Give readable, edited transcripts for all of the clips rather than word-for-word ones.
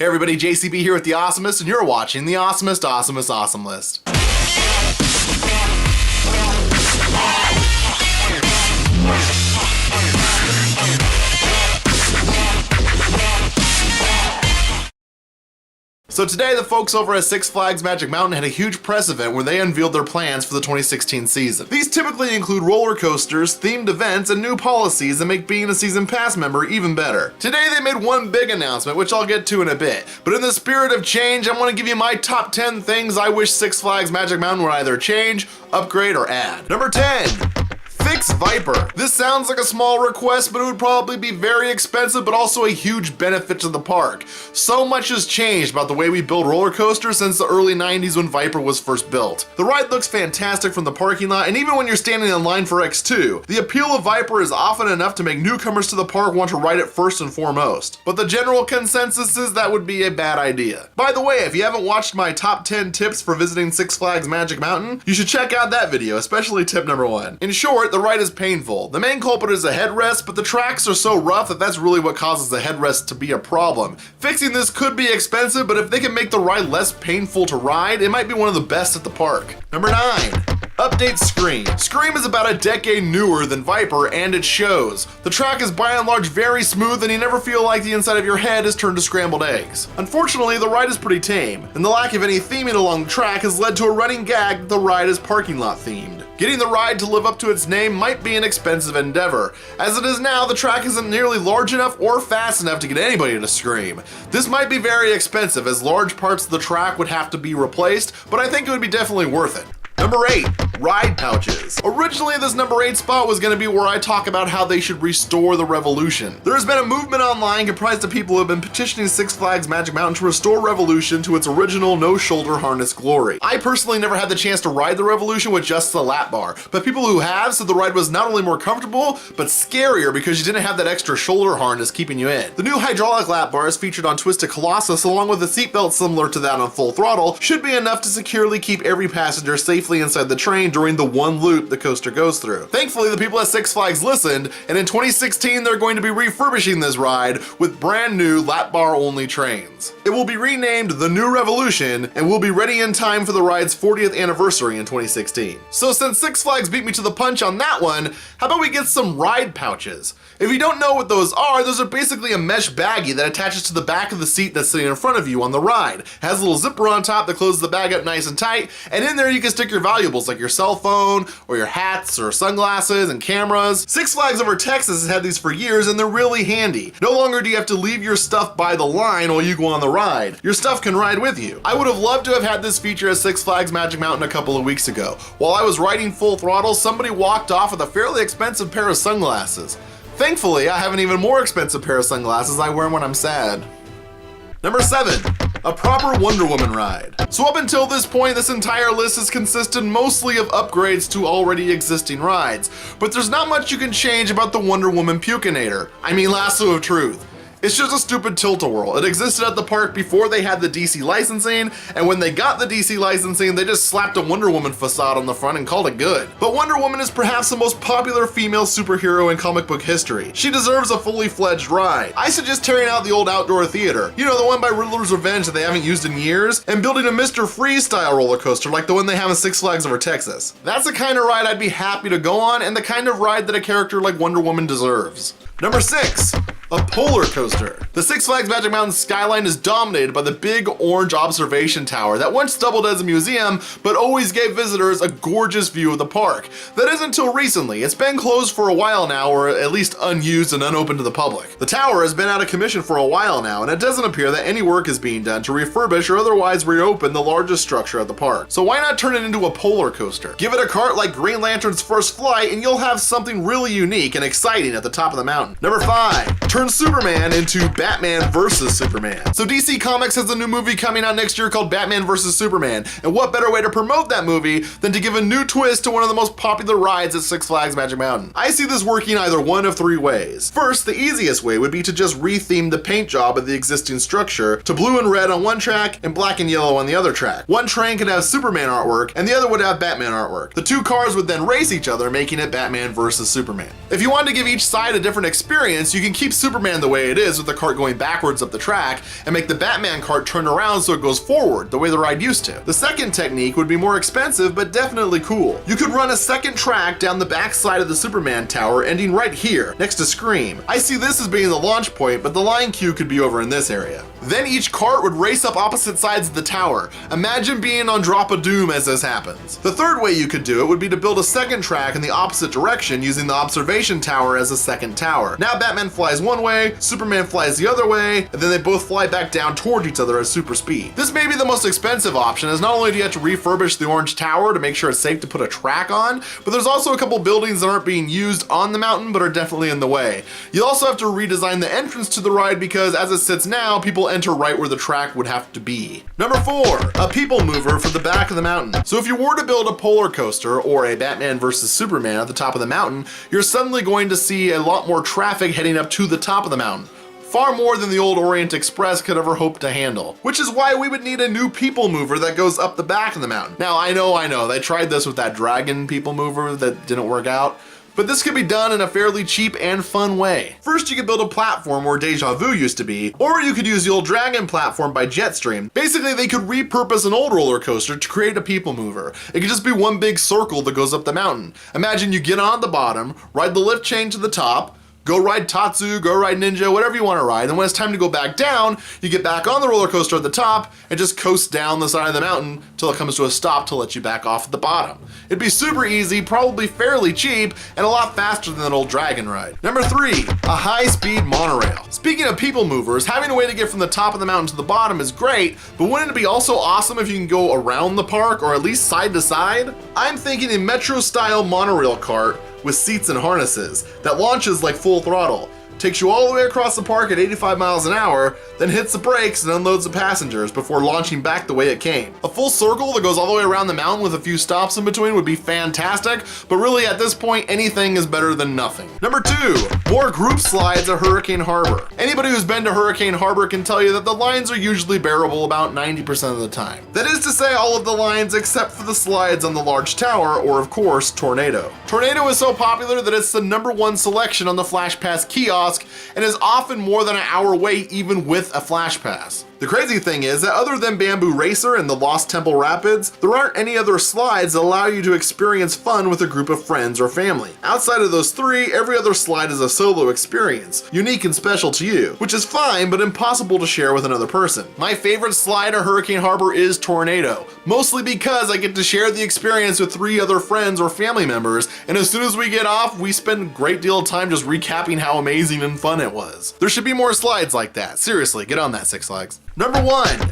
Hey everybody, JCB here with the Awesomist, and you're watching the Awesomist Awesome List. So today, the folks over at Six Flags Magic Mountain had a huge press event where they unveiled their plans for the 2016 season. These typically include roller coasters, themed events, and new policies that make being a season pass member even better. Today, they made one big announcement, which I'll get to in a bit. But in the spirit of change, I want to give you my top 10 things I wish Six Flags Magic Mountain would either change, upgrade, or add. Number 10. Fix Viper. This sounds like a small request, but it would probably be very expensive, but also a huge benefit to the park. So much has changed about the way we build roller coasters since the early 90s when Viper was first built. The ride looks fantastic from the parking lot, and even when you're standing in line for X2, the appeal of Viper is often enough to make newcomers to the park want to ride it first and foremost. But the general consensus is that would be a bad idea. By the way, if you haven't watched my top 10 tips for visiting Six Flags Magic Mountain, you should check out that video, especially tip number 1. In short, the ride is painful. The main culprit is the headrest, but the tracks are so rough that that's really what causes the headrest to be a problem. Fixing this could be expensive, but if they can make the ride less painful to ride, it might be one of the best at the park. Number 9. Update Scream. Scream is about a decade newer than Viper, and it shows. The track is by and large very smooth, and you never feel like the inside of your head is turned to scrambled eggs. Unfortunately, the ride is pretty tame, and the lack of any theming along the track has led to a running gag that the ride is parking lot themed. Getting the ride to live up to its name might be an expensive endeavor. As it is now, the track isn't nearly large enough or fast enough to get anybody to scream. This might be very expensive, as large parts of the track would have to be replaced, but I think it would be definitely worth it. Number 8. Ride pouches. Originally, this number 8 spot was going to be where I talk about how they should restore the Revolution. There has been a movement online comprised of people who have been petitioning Six Flags Magic Mountain to restore Revolution to its original no-shoulder harness glory. I personally never had the chance to ride the Revolution with just the lap bar, but people who have said the ride was not only more comfortable, but scarier because you didn't have that extra shoulder harness keeping you in. The new hydraulic lap bars featured on Twisted Colossus, along with a seatbelt similar to that on Full Throttle, should be enough to securely keep every passenger safely inside the train during the one loop the coaster goes through. Thankfully, the people at Six Flags listened, and in 2016 they're going to be refurbishing this ride with brand new lap bar only trains. It will be renamed the New Revolution and will be ready in time for the ride's 40th anniversary in 2016. So since Six Flags beat me to the punch on that one, how about we get some ride pouches? If you don't know what those are basically a mesh baggie that attaches to the back of the seat that's sitting in front of you on the ride. It has a little zipper on top that closes the bag up nice and tight, and in there you can stick your valuables like your cell phone or your hats or sunglasses and cameras. Six Flags over Texas has had these for years, and they're really handy. No longer do you have to leave your stuff by the line while you go on the ride. Your stuff can ride with you. I would have loved to have had this feature at Six Flags Magic Mountain a couple of weeks ago. While I was riding Full Throttle, somebody walked off with a fairly expensive pair of sunglasses. Thankfully, I have an even more expensive pair of sunglasses I wear when I'm sad. Number 7. A proper Wonder Woman ride. So up until this point, this entire list has consisted mostly of upgrades to already existing rides, but there's not much you can change about the Wonder Woman Pukinator. I mean, Lasso of Truth. It's just a stupid tilt-a-whirl. It existed at the park before they had the DC licensing, and when they got the DC licensing, they just slapped a Wonder Woman facade on the front and called it good. But Wonder Woman is perhaps the most popular female superhero in comic book history. She deserves a fully fledged ride. I suggest tearing out the old outdoor theater, you know, the one by Riddler's Revenge that they haven't used in years, and building a Mr. Freeze style roller coaster like the one they have in Six Flags over Texas. That's the kind of ride I'd be happy to go on, and the kind of ride that a character like Wonder Woman deserves. Number 6. A polar coaster. The Six Flags Magic Mountain skyline is dominated by the big orange observation tower that once doubled as a museum, but always gave visitors a gorgeous view of the park. That is until recently. It's been closed for a while now, or at least unused and unopened to the public. The tower has been out of commission for a while now, and it doesn't appear that any work is being done to refurbish or otherwise reopen the largest structure at the park. So why not turn it into a polar coaster? Give it a cart like Green Lantern's First Flight, and you'll have something really unique and exciting at the top of the mountain. Number 5. Turn Superman into Batman vs. Superman. So DC Comics has a new movie coming out next year called Batman vs. Superman, and what better way to promote that movie than to give a new twist to one of the most popular rides at Six Flags Magic Mountain. I see this working either one of 3 ways. First, the easiest way would be to just re-theme the paint job of the existing structure to blue and red on one track and black and yellow on the other track. One train could have Superman artwork and the other would have Batman artwork. The 2 cars would then race each other, making it Batman vs. Superman. If you want to give each side a different experience, you can keep Superman Superman the way it is with the cart going backwards up the track, and make the Batman cart turn around so it goes forward, the way the ride used to. The second technique would be more expensive, but definitely cool. You could run a second track down the back side of the Superman tower, ending right here, next to Scream. I see this as being the launch point, but the line queue could be over in this area. Then each cart would race up opposite sides of the tower. Imagine being on Drop of Doom as this happens. The third way you could do it would be to build a second track in the opposite direction using the observation tower as a second tower. Now Batman flies one way, Superman flies the other way, and then they both fly back down toward each other at super speed. This may be the most expensive option, as not only do you have to refurbish the orange tower to make sure it's safe to put a track on, but there's also a couple buildings that aren't being used on the mountain but are definitely in the way. You'll also have to redesign the entrance to the ride because as it sits now, people enter right where the track would have to be. Number 4, a people mover for the back of the mountain. So if you were to build a polar coaster or a Batman versus Superman at the top of the mountain, you're suddenly going to see a lot more traffic heading up to the top of the mountain. Far more than the old Orient Express could ever hope to handle. Which is why we would need a new people mover that goes up the back of the mountain. Now I know, they tried this with that dragon people mover that didn't work out. But this could be done in a fairly cheap and fun way. First, you could build a platform where Deja Vu used to be, or you could use the old Dragon platform by Jetstream. Basically, they could repurpose an old roller coaster to create a people mover. It could just be one big circle that goes up the mountain. Imagine you get on the bottom, ride the lift chain to the top, go ride Tatsu, go ride Ninja, whatever you want to ride, and when it's time to go back down, you get back on the roller coaster at the top and just coast down the side of the mountain till it comes to a stop to let you back off at the bottom. It'd be super easy, probably fairly cheap, and a lot faster than an old Dragon ride. Number 3, a high-speed monorail. Speaking of people movers, having a way to get from the top of the mountain to the bottom is great, but wouldn't it be also awesome if you can go around the park or at least side to side? I'm thinking a metro-style monorail cart with seats and harnesses that launches like full throttle, takes you all the way across the park at 85 miles an hour, then hits the brakes and unloads the passengers before launching back the way it came. A full circle that goes all the way around the mountain with a few stops in between would be fantastic, but really at this point, anything is better than nothing. Number 2, more group slides at Hurricane Harbor. Anybody who's been to Hurricane Harbor can tell you that the lines are usually bearable about 90% of the time. That is to say all of the lines except for the slides on the large tower, or of course, Tornado. Tornado is so popular that it's the #1 selection on the Flash Pass kiosk and is often more than an hour wait even with a Flash Pass. The crazy thing is that other than Bamboo Racer and the Lost Temple Rapids, there aren't any other slides that allow you to experience fun with a group of friends or family. Outside of those 3, every other slide is a solo experience, unique and special to you, which is fine but impossible to share with another person. My favorite slide at Hurricane Harbor is Tornado, mostly because I get to share the experience with 3 other friends or family members, and as soon as we get off, we spend a great deal of time just recapping how amazing and fun it was. There should be more slides like that. Seriously, get on that, Six Flags. Number 1,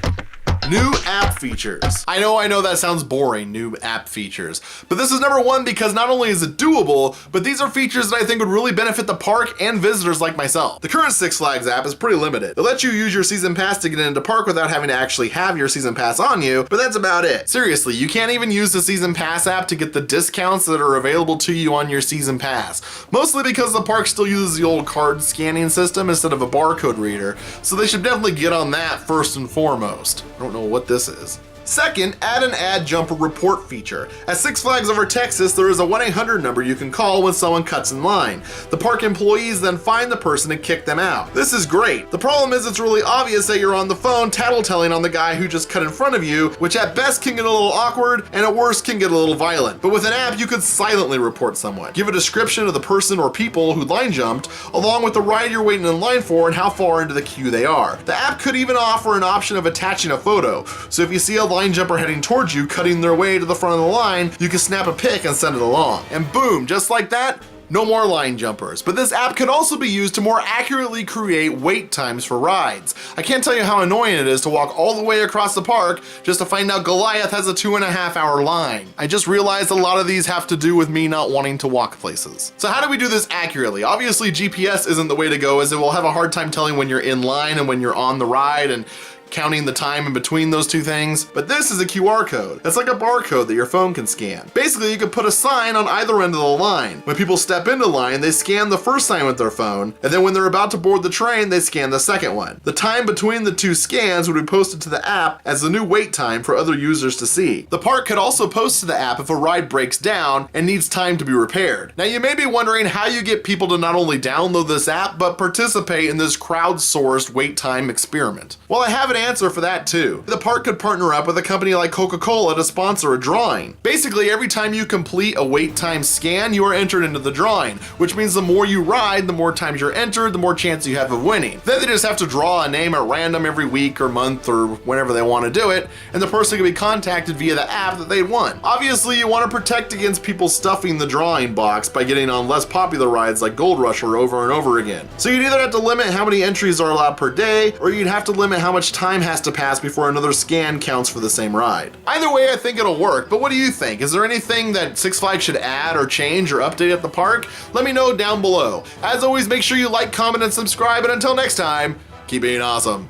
new app features. I know that sounds boring, new app features, but this is number 1 because not only is it doable, but these are features that I think would really benefit the park and visitors like myself. The current Six Flags app is pretty limited. It lets you use your season pass to get into park without having to actually have your season pass on you, but that's about it. Seriously, you can't even use the season pass app to get the discounts that are available to you on your season pass, mostly because the park still uses the old card scanning system instead of a barcode reader, so they should definitely get on that first and foremost. I don't know what this is. Second, add an ad jumper report feature. At Six Flags Over Texas, there is a 1-800 number you can call when someone cuts in line. The park employees then find the person and kick them out. This is great. The problem is it's really obvious that you're on the phone tattletelling on the guy who just cut in front of you, which at best can get a little awkward and at worst can get a little violent. But with an app, you could silently report someone. Give a description of the person or people who line jumped, along with the ride you're waiting in line for and how far into the queue they are. The app could even offer an option of attaching a photo. So if you see a line jumper heading towards you, cutting their way to the front of the line, you can snap a pic and send it along. And boom, just like that, no more line jumpers. But this app could also be used to more accurately create wait times for rides. I can't tell you how annoying it is to walk all the way across the park just to find out Goliath has a 2.5-hour line. I just realized a lot of these have to do with me not wanting to walk places. So how do we do this accurately? Obviously GPS isn't the way to go, as it will have a hard time telling when you're in line and when you're on the ride, and counting the time in between those two things. But this is a QR code. It's like a barcode that your phone can scan. Basically, you could put a sign on either end of the line. When people step into line, they scan the first sign with their phone, and then when they're about to board the train, they scan the second one. The time between the two scans would be posted to the app as the new wait time for other users to see. The park could also post to the app if a ride breaks down and needs time to be repaired. Now, you may be wondering how you get people to not only download this app, but participate in this crowdsourced wait time experiment. Well, I have an answer for that too. The park could partner up with a company like Coca-Cola to sponsor a drawing. Basically, every time you complete a wait time scan, you are entered into the drawing, which means the more you ride, the more times you're entered, the more chance you have of winning. Then they just have to draw a name at random every week or month or whenever they want to do it, and the person can be contacted via the app that they won. Obviously, you want to protect against people stuffing the drawing box by getting on less popular rides like Gold Rusher over and over again. So you'd either have to limit how many entries are allowed per day, or you'd have to limit how much time has to pass before another scan counts for the same ride. Either way, I think it'll work, but what do you think? Is there anything that Six Flags should add or change or update at the park? Let me know down below. As always, make sure you like, comment, and subscribe, and until next time, keep being awesome.